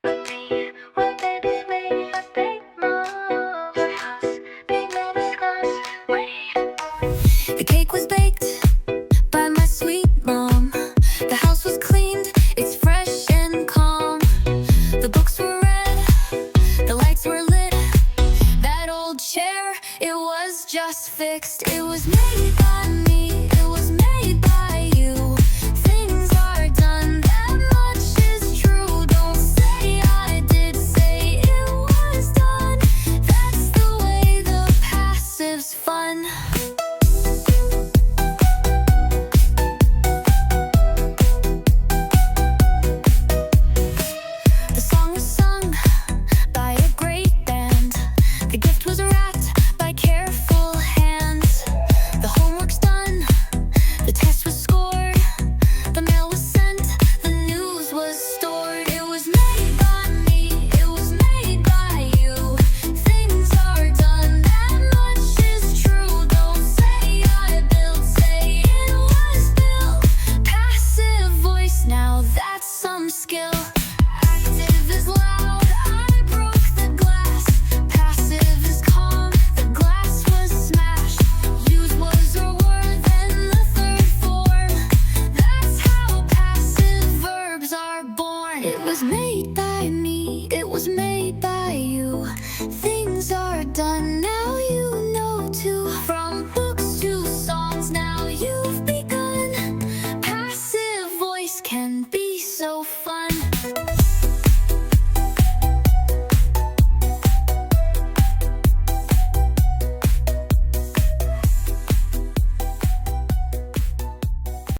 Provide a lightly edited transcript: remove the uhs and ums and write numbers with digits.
But me, one baby made a big move. Her house, big many scars. Wait. The cake was baked by my sweet mom. The house was cleaned, it's fresh and calm. The books were read, the lights were lit. That old chair, it was just fixed. It was made by me, it was made by you. Things are done, that much is true. Don't say I did, say it was done. That's the way the passive's fun. The song was sung by a great band. The gift was wrapped by careful hands. The homework's done, the test was scored, the mail was sent, the news was stored. It was made by me, it was made by you. Things are done, that much is true. Don't say I built, say it was built. Passive voice, now that's some skill. Active is loud, I broke the glass. Passive is calm, the glass was smashed. Use was or were, then the third form. That's how passive verbs are born. It was made by me, it was made by you. Things are done,